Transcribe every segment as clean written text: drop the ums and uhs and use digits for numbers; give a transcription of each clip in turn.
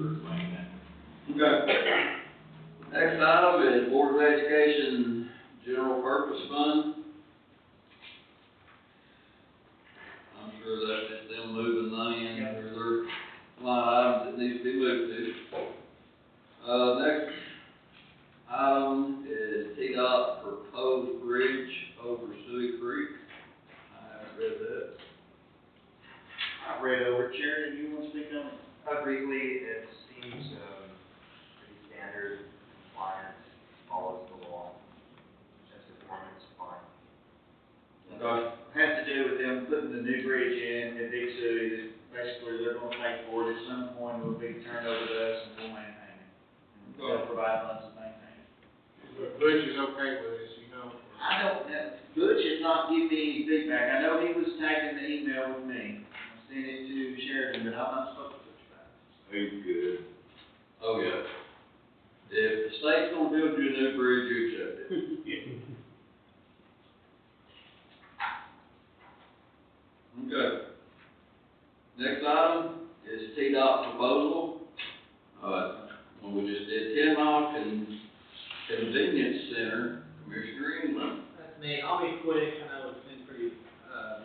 for explaining that. Okay. Next item is Board of Education General Purpose Fund. I'm sure that's just them moving money in, or their line items that needs to be moved to. Next item is TDOT proposed bridge over Suey Creek. I haven't read that. I've read over. Sheridan, you want to speak on it? Briefly, it seems pretty standard, compliant, follows the law. As performance, fine. Okay. Has to do with them putting the new bridge in at Big Suey, that basically they're gonna pay for it at some point, it'll be turned over to us and we'll maintain it. And they'll provide funds to maintain it. But Butch is okay with this, you know. I don't know, Butch has not given me any feedback, I know he was tagging the email with me, I sent it to Sheridan, but I'm not supposed to Butch about it. He's good. Oh, yeah. If the state's gonna build you a new bridge, you accept it. Okay. Next item is TDOT proposal. When we just did Tenmock and Convenience Center, Commissioner England. That's me. I'll be quick. I know it's been pretty,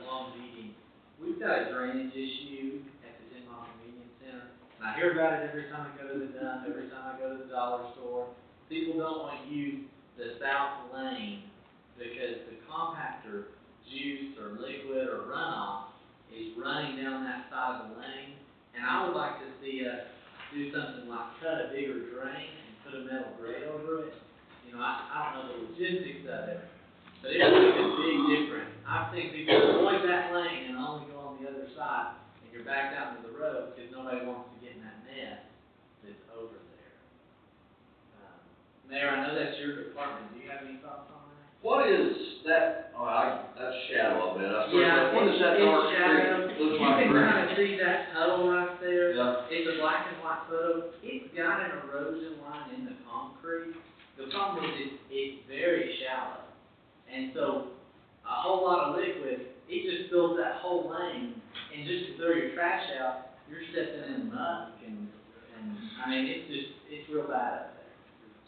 long meeting. We've got a drainage issue at the Tenmont Convenience Center. And I hear about it every time I go to the dump, every time I go to the dollar store. People don't want to use the south lane because the compactor juice or liquid or runoff is running down that side of the lane. And I would like to see us do something like cut a bigger drain and put a metal grate over it. You know, I don't know the logistics of it, but it would make a big difference. I've seen people avoid that lane and only go on the other side, and you're backed out into the road because nobody wants to get in that mess that's over there. Mayor, I know that's your department. Do you have any thoughts on that? What is that? Oh, that's shadow, I bet. I swear. Yeah, What is that it's dark shadow. street? Looks You like can grass. kind of see that tunnel right there. Yeah. It's a black and white photo. It's got an erosion line in the concrete. The problem is it's very shallow. And so a whole lot of liquid, it just fills that whole lane. And just to throw your trash out, you're stepping in muck and I mean, it's real bad up there.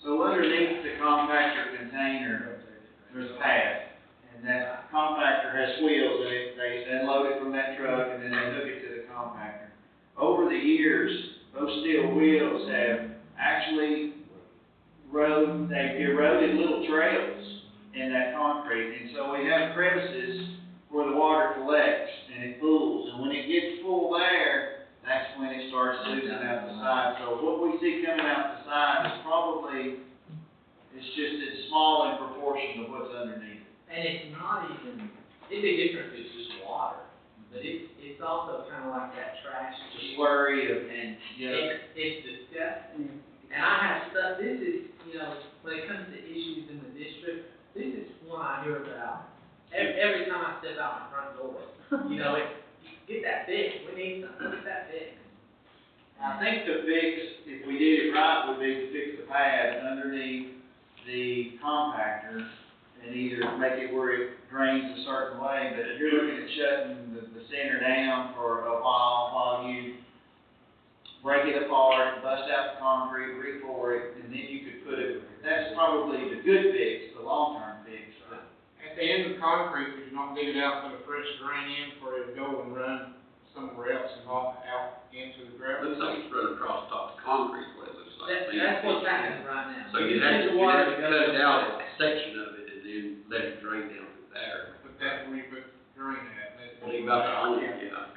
So underneath the compactor container, there's a pad, and that compactor has wheels in it, they unload it from that truck, and then they hook it to the compactor. Over the years, those steel wheels have actually they've eroded little trails in that concrete, and so we have crevices where the water collects, and it pools, and when it gets full there, that's when it starts oozing out the side. So what we see coming out the side is probably, it's small in proportion to what's underneath. And it's not even, it'd be different if it's just water, but it's also kind of like that trash. It's a slurry of, And yeah. it's disgusting. And I have stuff, this is, you know, when it comes to issues in the district, this is one I hear about every time I step out my front door. You know, get that fixed, we need something, get that fixed. I think the fix, if we did it right, would be to fix the pad underneath the compactor and either make it where it drains a certain way, but if you're looking at shutting the center down for a while you break it apart, bust out the concrete, re-pour it, and then you could put it, that's probably the good fix, the long-term fix. But At the end of the concrete, would you not dig it out, put a fresh drain in for it to go and run somewhere else and not out into the gravel? Looks like it's running across the top of the concrete, what it looks like. That's what's happening right now. So you'd have to cut it out, a section of it, and then let it drain down through there. But that's where you put the drain at. Leave out the hole, yeah.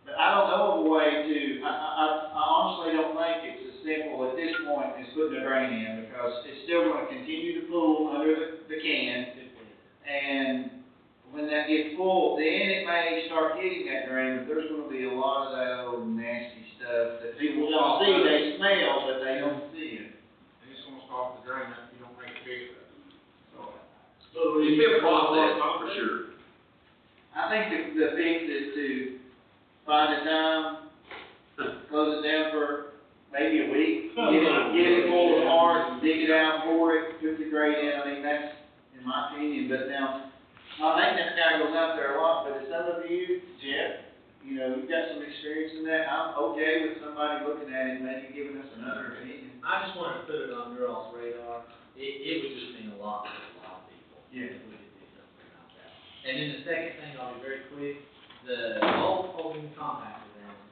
But I don't know of a way to, I honestly don't think it's as simple at this point as putting a drain in, because it's still gonna continue to pool under the can, and when that gets full, then it may start hitting that drain, but there's gonna be a lot of that old nasty stuff that people don't see, they smell, but they don't see it. They just wanna stop the drain up, you don't make it big. So, It'd be a process, for sure. I think the fix is to find a time, close it down for maybe a week, get it full of hard, dig it out, pour it, put the grate in. I mean, that's in my opinion, but now, my maintenance guy goes out there a lot, but some of you, Jeff, you know, you've got some experience in that, I'm okay with somebody looking at it, maybe giving us another opinion. I just wanted to put it on your all's radar. It would just mean a lot to a lot of people. Yeah. If we could do something about that. And then the second thing, I'll be very quick, the old holding compactor vans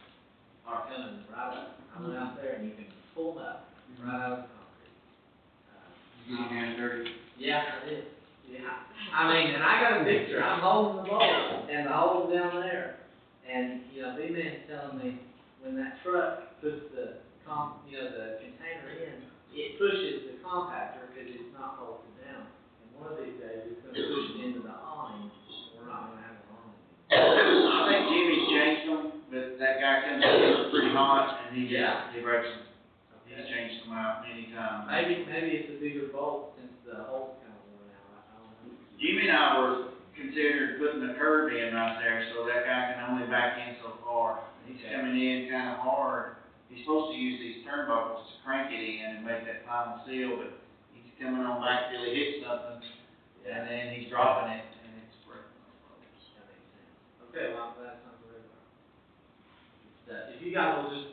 are coming right up. I went out there and you can pull them up right out of the concrete. You get your hands dirty. Yeah, I did. Yeah. I mean, and I got a picture. I'm holding the bowl and the hole down there. And, you know, B-Man's telling me when that truck puts the the container in, it pushes the compactor because it's not bolted down. And one of these days, it's gonna push it into the awning, and we're not gonna have an awning. I think Jimmy's changed them, but that guy comes in, it's pretty hot, and he breaks them. He's changed them out many times. Maybe it's a bigger bolt since the hole's kind of worn out. I don't know. Jimmy and I were considering putting a curb in right there, so that guy can only back in so far. He's coming in kind of hard. He's supposed to use these turnbuckles to crank it in and make that final seal, but he's coming on back till he hits something, and then he's dropping it, and it's breaking those bolts. That makes sense. Okay, well, I'm glad it's on the radar. If you guys will just,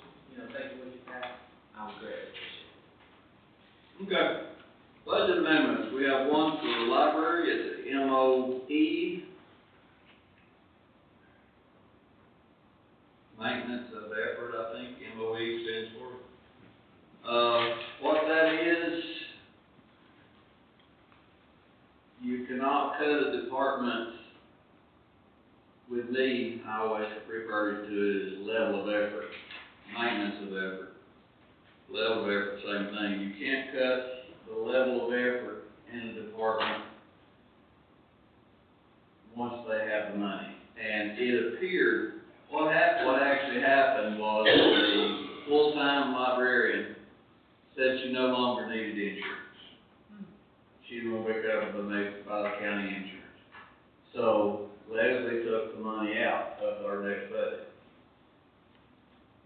take a look at that, I would greatly appreciate it. Okay. Budget amendments, we have one for the library, it's the MOE. Maintenance of effort, I think, MOE stands for. What that is, you cannot cut a department with me, I always refer to it as level of effort, maintenance of effort. Level of effort, same thing, you can't cut the level of effort in a department once they have the money. And it appeared, what actually happened was the full-time librarian said she no longer needed insurance. She was gonna be covered by the county insurance. So Leslie took the money out of our next budget.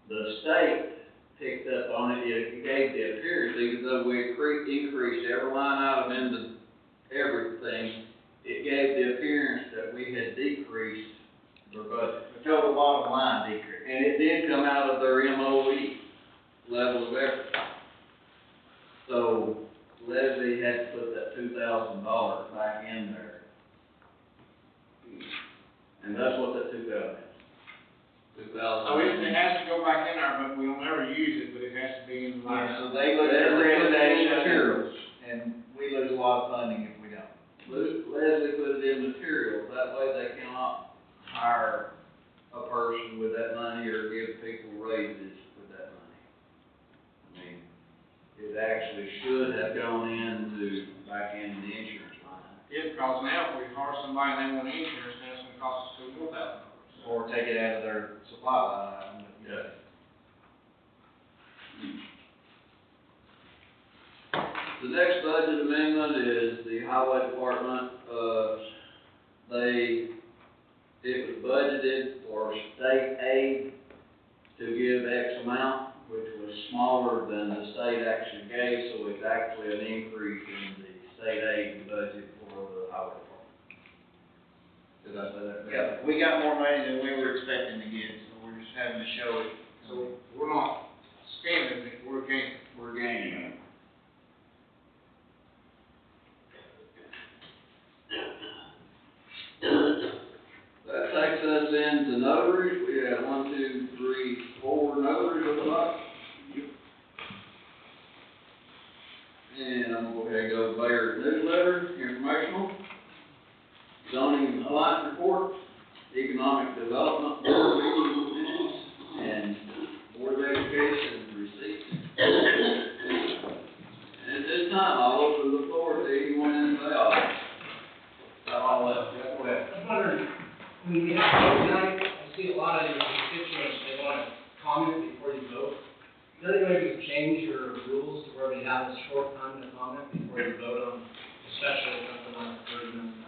The state picked up on it, it gave the appearance, even though we increased every line item into everything, it gave the appearance that we had decreased their budget. The total bottom line decreased. And it did come out of their MOE level of effort. So Leslie had to put that $2,000 back in there. And that's what that took out. So it has to go back in there, but we'll never use it, but it has to be in the line. So they look at accreditation materials, and we lose a lot of funding if we don't. Leslie put it in materials, that way they cannot hire a person with that money or give people raises with that money. I mean, it actually should have gone back into the insurance line. Yeah, because now if we hire somebody and they want insurance, then it's gonna cost us $2,000. Or take it out of their supply line item. Yeah. The next budget amendment is the highway department, it was budgeted for state aid to give X amount, which was smaller than the state actually gave, so it's actually an increase in the state aid budget for the highway department. Did I say that? Yeah, we got more money than we were expecting to get, so we're just having to show it. So we're not spending it, we're gaining. We're gaining. That takes us into notaries. We have 4 notaries on the lot. And I'm gonna go ahead and go to Mayor's newsletter, informational, zoning and compliance report, economic development board meeting minutes, and board of education receipts. And at this time, I'll open the floor to anyone in the audience. I'll let Jeff go ahead. I was wondering, when we have vote tonight, I see a lot of your constituents, they want to comment before you vote. Is there any way we can change your rules to where we have a short time to comment before you vote on, especially something like 30 minutes?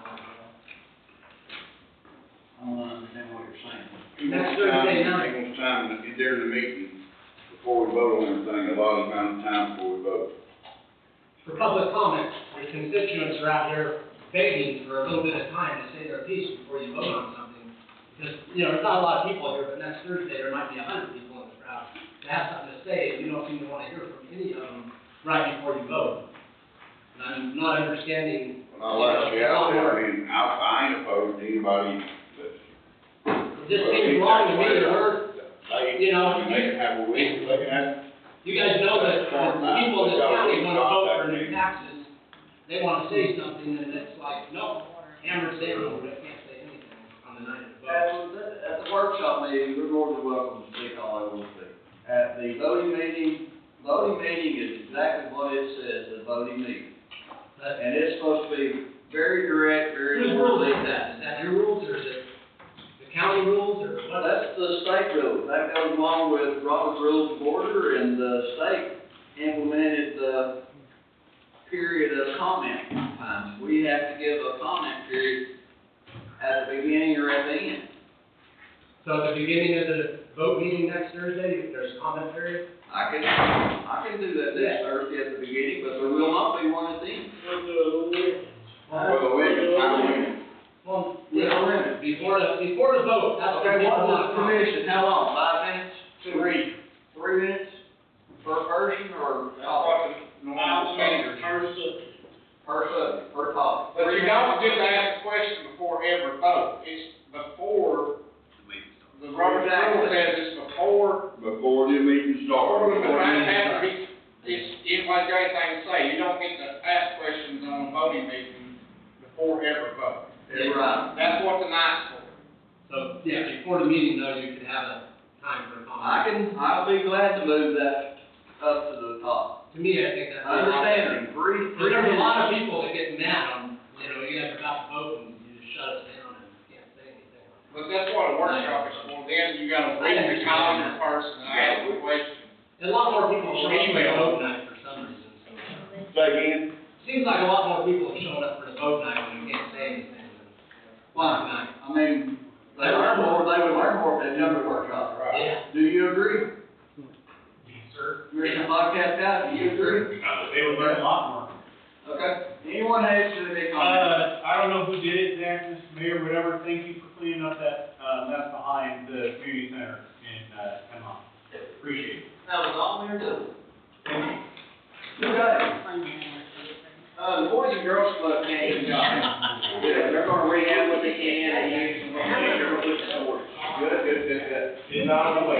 I don't understand what you're saying. Next Thursday night. He wants time during the meeting, before we vote on everything, a lot of amount of time before we vote. For public comment, your constituents are out here begging for a little bit of time to say their piece before you vote on something. Is Because, there's not a lot of people here, but next Thursday, there might be 100 people in this crowd that have something to say, and you don't seem to want to hear from any of them right before you vote. And I'm not understanding. When I left you out there, I mean, I ain't opposed to anybody that's. It just seems wrong to me to hear, They, you know, they can have a week, they can have. you guys know that the people in this county want to vote for new taxes. They want to say something, and it's like, no, hammer down, they can't say anything on the night of the vote. At the workshop meeting, we're more than welcome to speak all they want to speak. At the voting meeting is exactly what it says, a voting meeting. And it's supposed to be very direct, very. Whose rules is that? Is that your rules, or is it the county rules, or Well, what? that's the state rule. That goes along with Robert's Rules of Order, and the state implemented the period of comment times. We have to give a comment period at the beginning or at the end. So at the beginning of the vote meeting next Thursday, there's a comment period? I can do that next Thursday at the beginning, but there will not be one at the end. For the limit, time limit. Well, With a limit. before the vote, that's when Okay, people what's want the to comment. commission? How long? 5 minutes? 3 minutes per person, or? That's what the normal standard is. Per subject, per topic. But you don't just ask a question before every vote, it's before, the Robert's rule says it's before, Before the meeting before starts. the right have to be, it's like got anything to say, you don't get to ask questions on a voting meeting before every vote. Yeah, right. That's what the night's for. So, yeah, before the meeting, though, you could have a time for a comment. I'll be glad to move that up to the top. To me, I think that's. Understanding, three Because there's a minutes. lot of people that get mad on, you guys are about to vote and you just shut us down and can't say anything. But that's what a workshop is for, then you gotta read the calendar first and ask the question. And a lot more people Or show up for the email. vote night for some reason, so. Say again? Seems like a lot more people are showing up for the vote night when you can't say anything than Why? night. I mean, they learn more, they would learn more if they come to workshop. Yeah. Do you agree? Sir. Commissioner Podcast guy, do you agree? They would learn a lot more. Okay. Anyone has to make comments? I don't know who did it, Zach, Mr. Mayor, whatever, thank you for cleaning up that, mess behind the community center in, Hemlock. Appreciate it. That was all we were doing. Okay. The Boys and Girls Club came, yeah, they're gonna rehab what they can, and use some, they're gonna put the swords. Good. It's on the way.